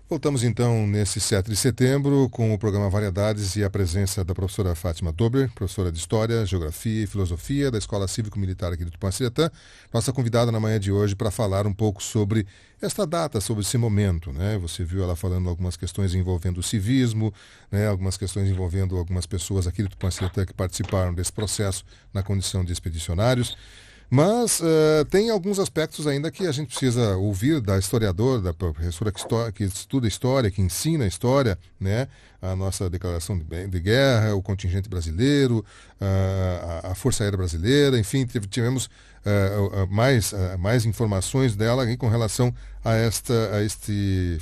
Voltamos então nesse 7 de setembro com o programa Variedades e a presença da professora Fátima Dober, professora de História, Geografia e Filosofia da Escola Cívico-Militar aqui do Tupã-Ciretã, nossa convidada na manhã de hoje para falar um pouco sobre esta data, sobre esse momento, né? Você viu ela falando algumas questões envolvendo o civismo, né? Algumas questões envolvendo algumas pessoas aqui do Tupã-Ciretã que participaram desse processo na condição de expedicionários. Mas tem alguns aspectos ainda que a gente precisa ouvir da historiadora, da professora que estuda história, que ensina história, né? A nossa declaração de guerra, o contingente brasileiro, a Força Aérea Brasileira, enfim, tivemos mais informações dela aí com relação esse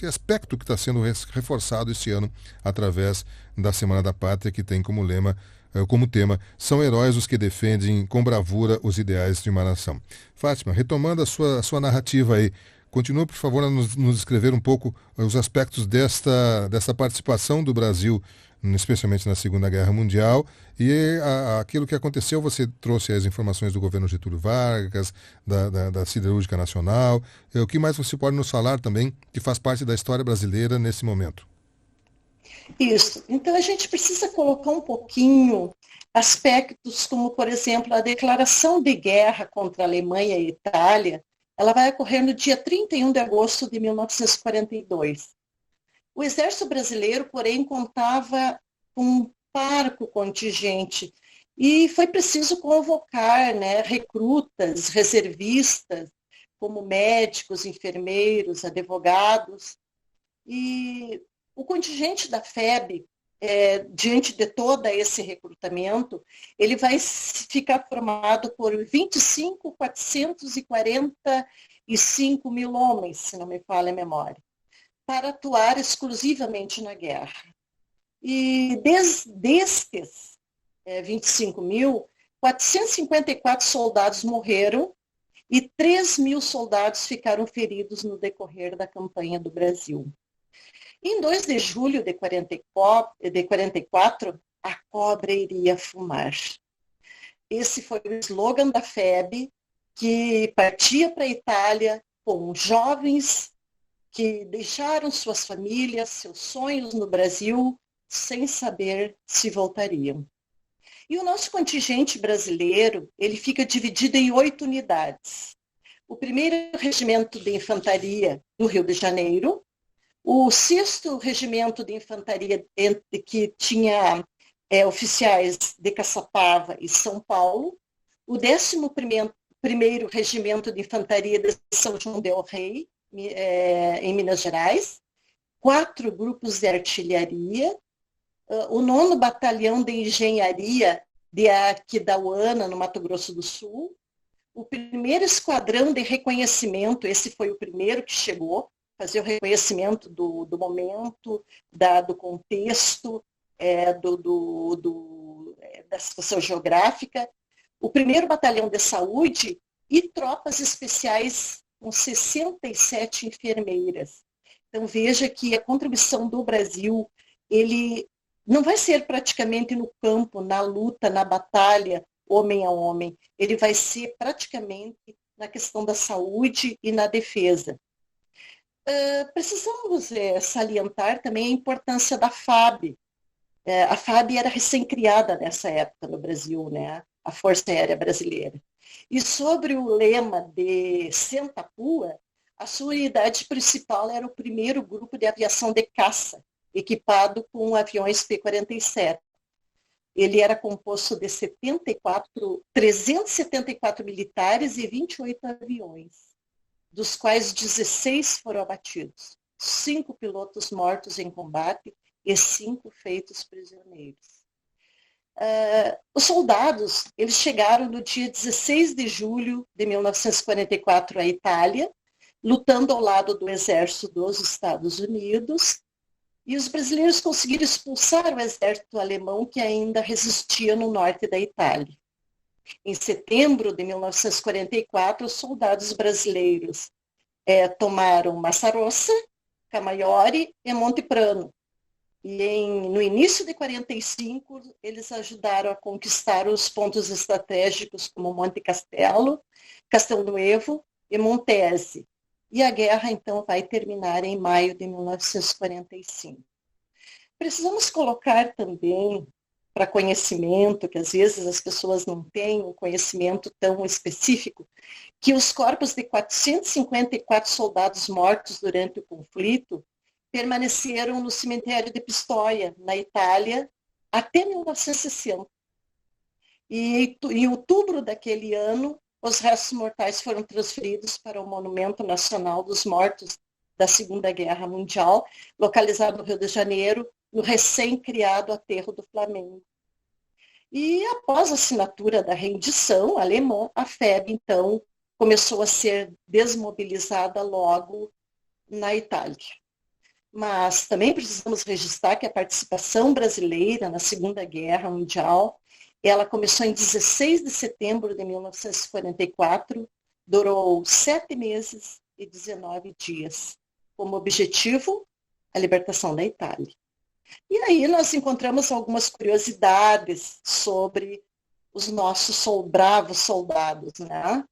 aspecto que está sendo reforçado este ano através da Semana da Pátria, que tem como tema, são heróis os que defendem com bravura os ideais de uma nação. Fátima, retomando a sua narrativa aí, continua, por favor, a nos descrever um pouco os aspectos dessa participação do Brasil, especialmente na Segunda Guerra Mundial, e aquilo que aconteceu. Você trouxe as informações do governo Getúlio Vargas, da Siderúrgica Nacional. O que mais você pode nos falar também, que faz parte da história brasileira nesse momento? Isso. Então, a gente precisa colocar um pouquinho aspectos como, por exemplo, a declaração de guerra contra a Alemanha e Itália. Ela vai ocorrer no dia 31 de agosto de 1942. O Exército Brasileiro, porém, contava com um parco contingente e foi preciso convocar, né, recrutas, reservistas, como médicos, enfermeiros, advogados. E o contingente da FEB, diante de todo esse recrutamento, ele vai ficar formado por 25.445 mil homens, se não me falha a memória, para atuar exclusivamente na guerra. E destes 25 mil, 454 soldados morreram e 3 mil soldados ficaram feridos no decorrer da campanha do Brasil. Em 2 de julho de 44, a cobra iria fumar. Esse foi o slogan da FEB, que partia para a Itália com jovens que deixaram suas famílias, seus sonhos no Brasil, sem saber se voltariam. E o nosso contingente brasileiro, ele fica dividido em 8 unidades. O 1º Regimento de Infantaria do Rio de Janeiro, o 6º Regimento de Infantaria, que tinha oficiais de Caçapava e São Paulo, o 11º Regimento de Infantaria de São João del Rei, em Minas Gerais, 4 grupos de artilharia, o 9º Batalhão de Engenharia de Aquidauana, no Mato Grosso do Sul, o 1º Esquadrão de Reconhecimento, esse foi o primeiro que chegou, fazer o reconhecimento do momento, do contexto, da situação geográfica, o 1º Batalhão de Saúde e tropas especiais com 67 enfermeiras. Então, veja que a contribuição do Brasil, ele não vai ser praticamente no campo, na luta, na batalha, homem a homem. Ele vai ser praticamente na questão da saúde e na defesa. Precisamos salientar também a importância da FAB. A FAB era recém-criada nessa época no Brasil, né? A Força Aérea Brasileira. E sobre o lema de Senta Pua, a sua unidade principal era o 1º Grupo de Aviação de Caça, equipado com aviões P-47. Ele era composto de 374 militares e 28 aviões, dos quais 16 foram abatidos, 5 pilotos mortos em combate e 5 feitos prisioneiros. Os soldados, eles chegaram no dia 16 de julho de 1944 à Itália, lutando ao lado do exército dos Estados Unidos, e os brasileiros conseguiram expulsar o exército alemão que ainda resistia no norte da Itália. Em setembro de 1944, os soldados brasileiros tomaram Massarossa, Camaiore e Monte Prano. E no início de 45, eles ajudaram a conquistar os pontos estratégicos como Monte Castelo, Castelnuovo e Montese. e a guerra, então, vai terminar em maio de 1945. Precisamos colocar também para conhecimento, que às vezes as pessoas não têm um conhecimento tão específico, que os corpos de 454 soldados mortos durante o conflito permaneceram no cemitério de Pistoia, na Itália, até 1960. E em outubro daquele ano, os restos mortais foram transferidos para o Monumento Nacional dos Mortos da Segunda Guerra Mundial, localizado no Rio de Janeiro, no recém-criado Aterro do Flamengo. E após a assinatura da rendição alemã, a FEB, então, começou a ser desmobilizada logo na Itália. Mas também precisamos registrar que a participação brasileira na Segunda Guerra Mundial, ela começou em 16 de setembro de 1944, durou 7 meses e 19 dias, como objetivo a libertação da Itália. E aí nós encontramos algumas curiosidades sobre os nossos bravos soldados, né?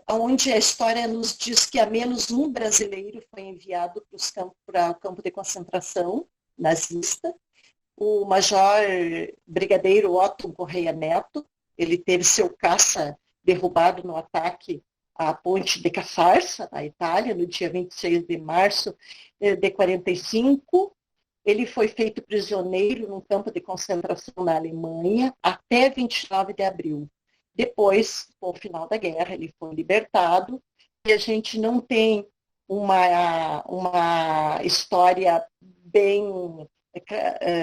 Onde a história nos diz que ao menos um brasileiro foi enviado para o campo de concentração nazista, o major brigadeiro Otto Correia Neto. Ele teve seu caça derrubado no ataque à ponte de Cafarsa, na Itália, no dia 26 de março de 45. Ele foi feito prisioneiro num campo de concentração na Alemanha até 29 de abril. Depois, com o final da guerra, ele foi libertado e a gente não tem uma história bem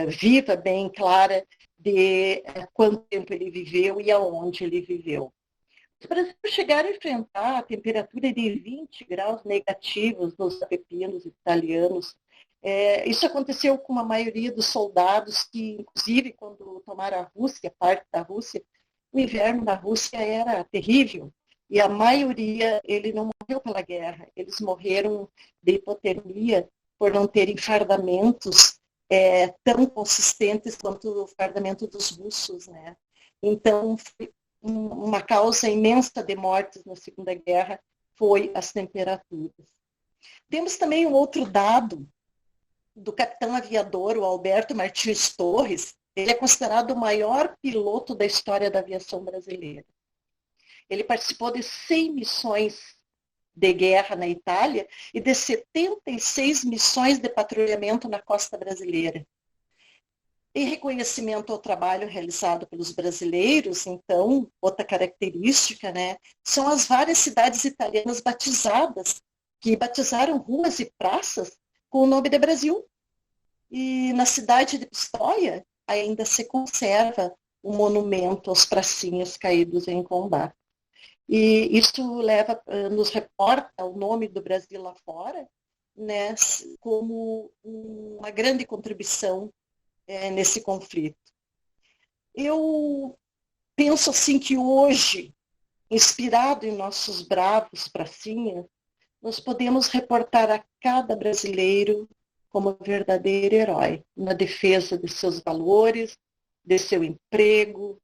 viva, bem clara de quanto tempo ele viveu e aonde ele viveu. Os brasileiros chegaram a enfrentar a temperatura de 20 graus negativos nos pepinos italianos. Isso aconteceu com a maioria dos soldados que, inclusive, quando tomaram a Rússia, parte da Rússia, o inverno na Rússia era terrível. E a maioria, ele não morreu pela guerra, eles morreram de hipotermia por não terem fardamentos tão consistentes quanto o fardamento dos russos, né? Então, uma causa imensa de mortes na Segunda Guerra foi as temperaturas. Temos também um outro dado do capitão aviador, o Alberto Martins Torres. Ele é considerado o maior piloto da história da aviação brasileira. Ele participou de 100 missões de guerra na Itália e de 76 missões de patrulhamento na costa brasileira. Em reconhecimento ao trabalho realizado pelos brasileiros, então, outra característica, né, são as várias cidades italianas batizadas, que batizaram ruas e praças com o nome de Brasil. E na cidade de Pistoia ainda se conserva um monumento aos pracinhas caídos em combate. E isso nos reporta o nome do Brasil lá fora, né, como uma grande contribuição nesse conflito. Eu penso assim que hoje, inspirado em nossos bravos pracinhas, nós podemos reportar a cada brasileiro como verdadeiro herói na defesa de seus valores, de seu emprego,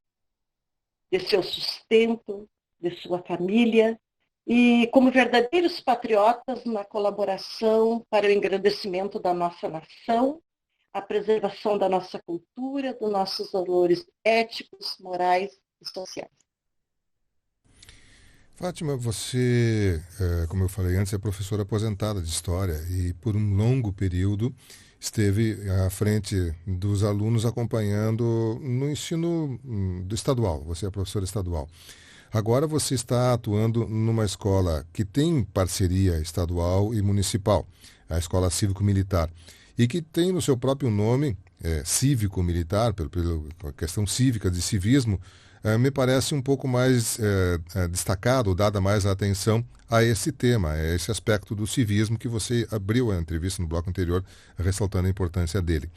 de seu sustento, de sua família, e como verdadeiros patriotas na colaboração para o engrandecimento da nossa nação, a preservação da nossa cultura, dos nossos valores éticos, morais e sociais. Fátima, você, como eu falei antes, é professora aposentada de História e por um longo período esteve à frente dos alunos acompanhando no ensino estadual. Você é professora estadual. Agora você está atuando numa escola que tem parceria estadual e municipal, a Escola Cívico-Militar, e que tem no seu próprio nome, cívico-militar, pela questão cívica de civismo, me parece um pouco mais destacado, dada mais a atenção a esse tema, a esse aspecto do civismo que você abriu a entrevista no bloco anterior, ressaltando a importância dele.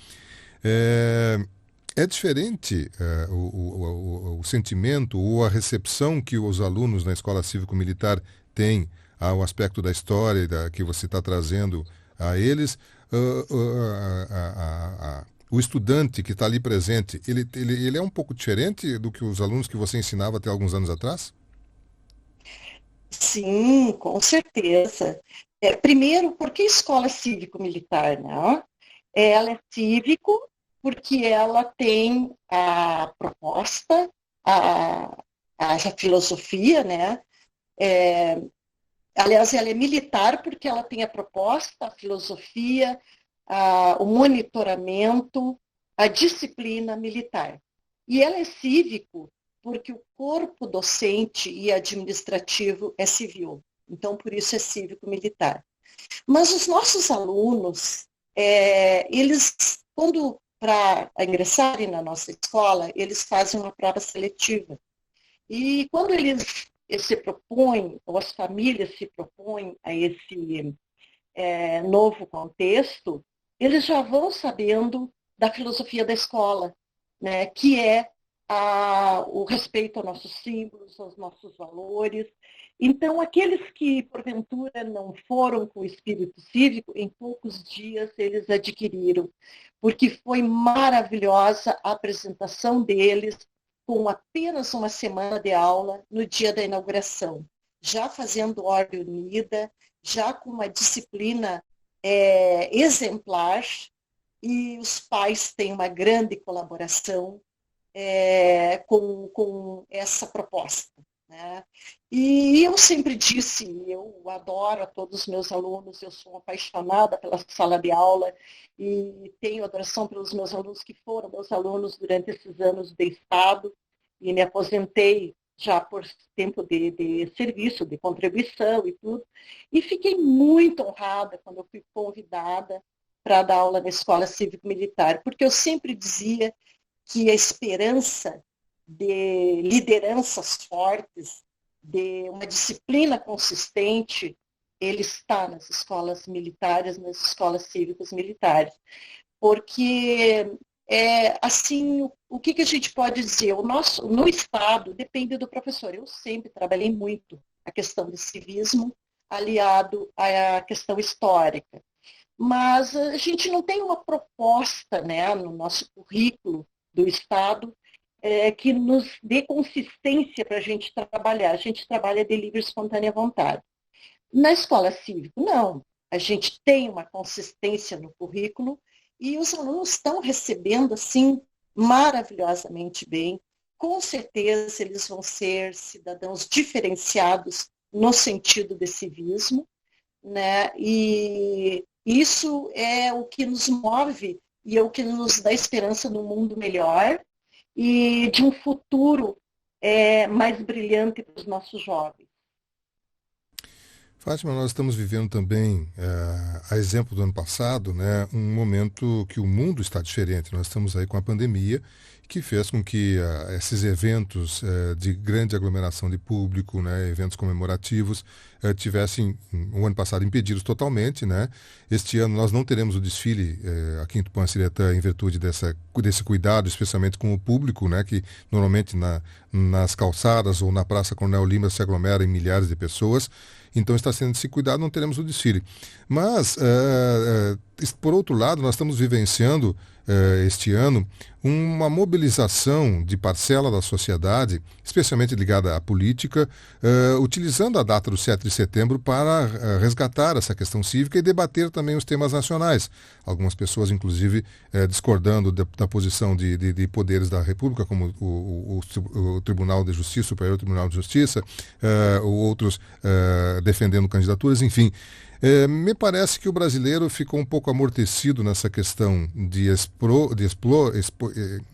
É diferente o sentimento ou a recepção que os alunos na Escola Cívico-Militar têm ao aspecto da história que você está trazendo a eles. O estudante que está ali presente, ele é um pouco diferente do que os alunos que você ensinava até alguns anos atrás? Sim, com certeza. Primeiro, por que escola cívico-militar, né? Ela é cívico porque ela tem a proposta, a, a filosofia, né? É, Aliás, ela é militar porque ela tem a proposta, a filosofia, o monitoramento, a disciplina militar. E ela é cívico porque o corpo docente e administrativo é civil. Então, por isso é cívico-militar. Mas os nossos alunos, eles, quando para ingressarem na nossa escola, eles fazem uma prova seletiva. E quando eles se propõem, ou as famílias se propõem a esse novo contexto, eles já vão sabendo da filosofia da escola, né, que é o respeito aos nossos símbolos, aos nossos valores. Então, aqueles que, porventura, não foram com o espírito cívico, em poucos dias eles adquiriram, porque foi maravilhosa a apresentação deles, com apenas uma semana de aula no dia da inauguração, já fazendo ordem unida, já com uma disciplina exemplar, e os pais têm uma grande colaboração com essa proposta. Né? E eu sempre disse, eu adoro a todos os meus alunos, eu sou apaixonada pela sala de aula e tenho adoração pelos meus alunos que foram meus alunos durante esses anos de Estado e me aposentei já por tempo de serviço, de contribuição e tudo. E fiquei muito honrada quando eu fui convidada para dar aula na Escola Cívico-Militar, porque eu sempre dizia que a esperança de lideranças fortes, de uma disciplina consistente, ele está nas escolas militares, nas escolas cívicas militares. Porque, assim, o que a gente pode dizer? No Estado, depende do professor. Eu sempre trabalhei muito a questão do civismo aliado à questão histórica. Mas a gente não tem uma proposta, né, no nosso currículo do Estado que nos dê consistência para a gente trabalhar. A gente trabalha de livre e espontânea vontade. Na escola cívica, não. A gente tem uma consistência no currículo e os alunos estão recebendo, assim, maravilhosamente bem. Com certeza, eles vão ser cidadãos diferenciados no sentido de civismo, né? E isso é o que nos move e é o que nos dá esperança de um mundo melhor e de um futuro mais brilhante para os nossos jovens. Fátima, nós estamos vivendo também, a exemplo do ano passado, né, um momento que o mundo está diferente. Nós estamos aí com a pandemia, que fez com que esses eventos de grande aglomeração de público, né, eventos comemorativos, tivessem, o ano passado, impedidos totalmente. Né? Este ano nós não teremos o desfile aqui em Tupã-Siretã em virtude desse cuidado, especialmente com o público, né, que normalmente nas calçadas ou na Praça Coronel Lima se aglomera em milhares de pessoas. Então está sendo esse cuidado, não teremos o desfile. Mas, por outro lado, nós estamos vivenciando este ano uma mobilização de parcela da sociedade, especialmente ligada à política, utilizando a data do 7 de setembro para resgatar essa questão cívica e debater também os temas nacionais. Algumas pessoas, inclusive, discordando da posição de poderes da República, como o Tribunal de Justiça, o Superior Tribunal de Justiça, outros defendendo candidaturas, enfim. Me parece que o brasileiro ficou um pouco amortecido nessa questão de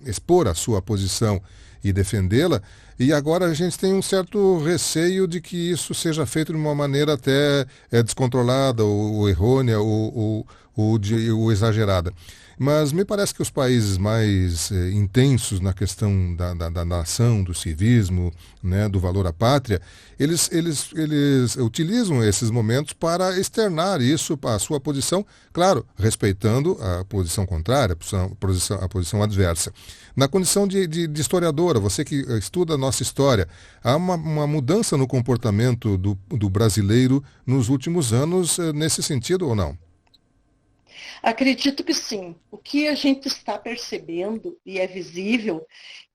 expor a sua posição e defendê-la, e agora a gente tem um certo receio de que isso seja feito de uma maneira até descontrolada, ou errônea, ou exagerada. Mas me parece que os países mais intensos na questão da nação, do civismo, né, do valor à pátria, eles utilizam esses momentos para externar isso, a sua posição, claro, respeitando a posição contrária, a posição adversa. Na condição de historiadora, você que estuda a nossa história, há uma mudança no comportamento do brasileiro nos últimos anos nesse sentido ou não? Acredito que sim. O que a gente está percebendo, e é visível,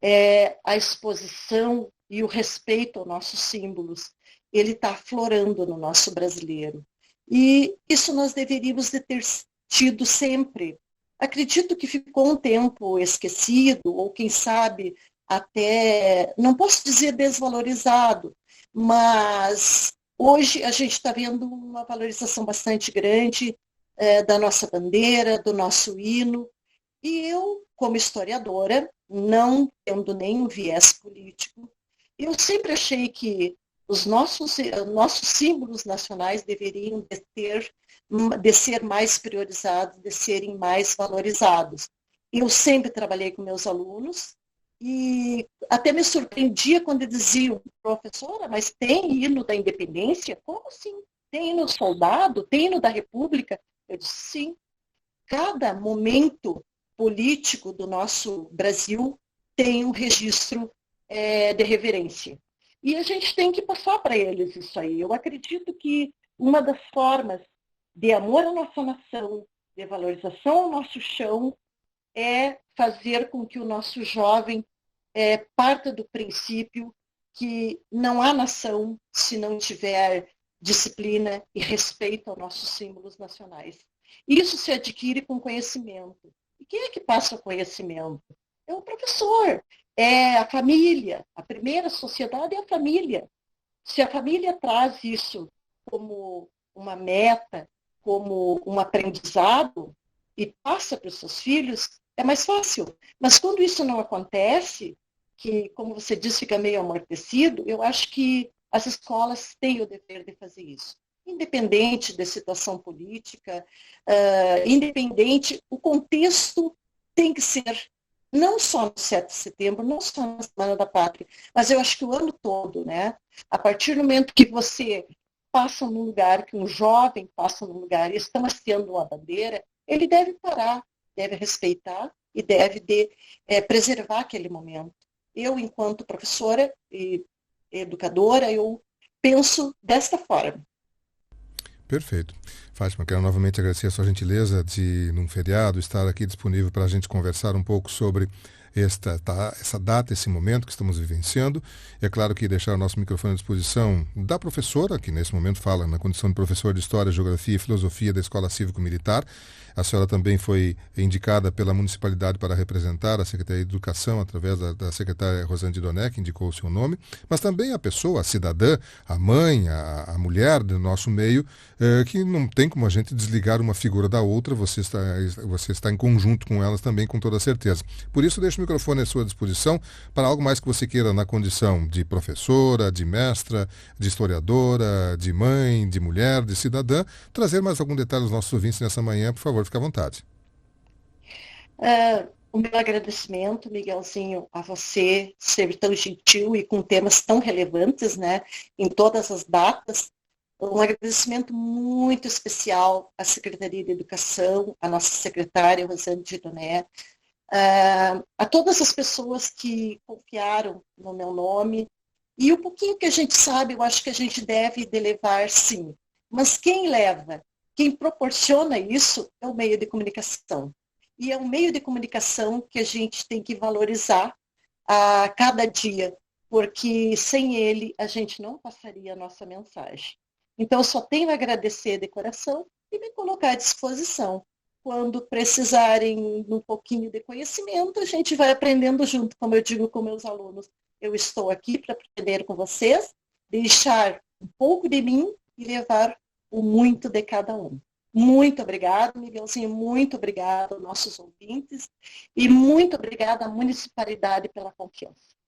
é a exposição e o respeito aos nossos símbolos. ele está aflorando no nosso brasileiro. E isso nós deveríamos de ter tido sempre. Acredito que ficou um tempo esquecido, ou quem sabe até, não posso dizer desvalorizado, mas hoje a gente está vendo uma valorização bastante grande da nossa bandeira, do nosso hino. E eu, como historiadora, não tendo nenhum viés político, eu sempre achei que os nossos símbolos nacionais deveriam de ser mais priorizados, de serem mais valorizados. Eu sempre trabalhei com meus alunos e até me surpreendia quando diziam, professora, mas tem hino da independência? Como assim? Tem hino do soldado? Tem hino da república? Eu disse, sim. Cada momento político do nosso Brasil tem um registro de reverência. E a gente tem que passar para eles isso aí. Eu acredito que uma das formas de amor à nossa nação, de valorização ao nosso chão, é fazer com que o nosso jovem parta do princípio que não há nação se não tiver disciplina e respeito aos nossos símbolos nacionais. Isso se adquire com conhecimento. E quem é que passa o conhecimento? É o professor, é a família. A primeira sociedade é a família. Se a família traz isso como uma meta, como um aprendizado, e passa para os seus filhos, é mais fácil. Mas quando isso não acontece, que, como você disse, fica meio amortecido, eu acho que as escolas têm o dever de fazer isso. Independente da situação política, independente, o contexto tem que ser, não só no 7 de setembro, não só na Semana da Pátria, mas eu acho que o ano todo, né? A partir do momento que você passa num lugar, que um jovem passa num lugar e está hasteando uma bandeira, ele deve parar, deve respeitar e deve preservar aquele momento. Eu, enquanto professora e educadora, eu penso desta forma. Perfeito. Fátima, quero novamente agradecer a sua gentileza de, num feriado, estar aqui disponível para a gente conversar um pouco sobre essa data, esse momento que estamos vivenciando. E é claro que deixar o nosso microfone à disposição da professora, que nesse momento fala na condição de professor de História, Geografia e Filosofia da Escola Cívico-Militar. A senhora também foi indicada pela municipalidade para representar a Secretaria de Educação através da secretária Rosângela Doné, que indicou o seu nome, mas também a pessoa, a cidadã, a mãe, a mulher do nosso meio, que não tem como a gente desligar uma figura da outra, você está em conjunto com elas também, com toda certeza. Por isso, deixo o microfone à sua disposição para algo mais que você queira na condição de professora, de mestra, de historiadora, de mãe, de mulher, de cidadã, trazer mais algum detalhe aos nossos ouvintes nessa manhã, por favor, fique à vontade. O meu agradecimento, Miguelzinho, a você ser tão gentil e com temas tão relevantes, né, em todas as datas. Um agradecimento muito especial à Secretaria de Educação, à nossa secretária, Rosângela Doné, a todas as pessoas que confiaram no meu nome. E o pouquinho que a gente sabe, eu acho que a gente deve levar, sim. Mas quem leva, quem proporciona isso é o meio de comunicação. E é um meio de comunicação que a gente tem que valorizar a cada dia, porque sem ele a gente não passaria a nossa mensagem. Então, eu só tenho a agradecer de coração e me colocar à disposição. Quando precisarem de um pouquinho de conhecimento, a gente vai aprendendo junto, como eu digo com meus alunos. Eu estou aqui para aprender com vocês, deixar um pouco de mim e levar o muito de cada um. Muito obrigado, Miguelzinho, muito obrigado aos nossos ouvintes e muito obrigada à municipalidade pela confiança.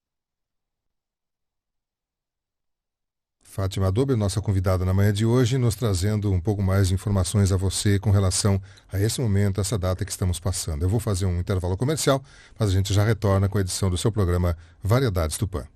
Fátima Dober, nossa convidada na manhã de hoje, nos trazendo um pouco mais de informações a você com relação a esse momento, essa data que estamos passando. Eu vou fazer um intervalo comercial, mas a gente já retorna com a edição do seu programa Variedades Tupã.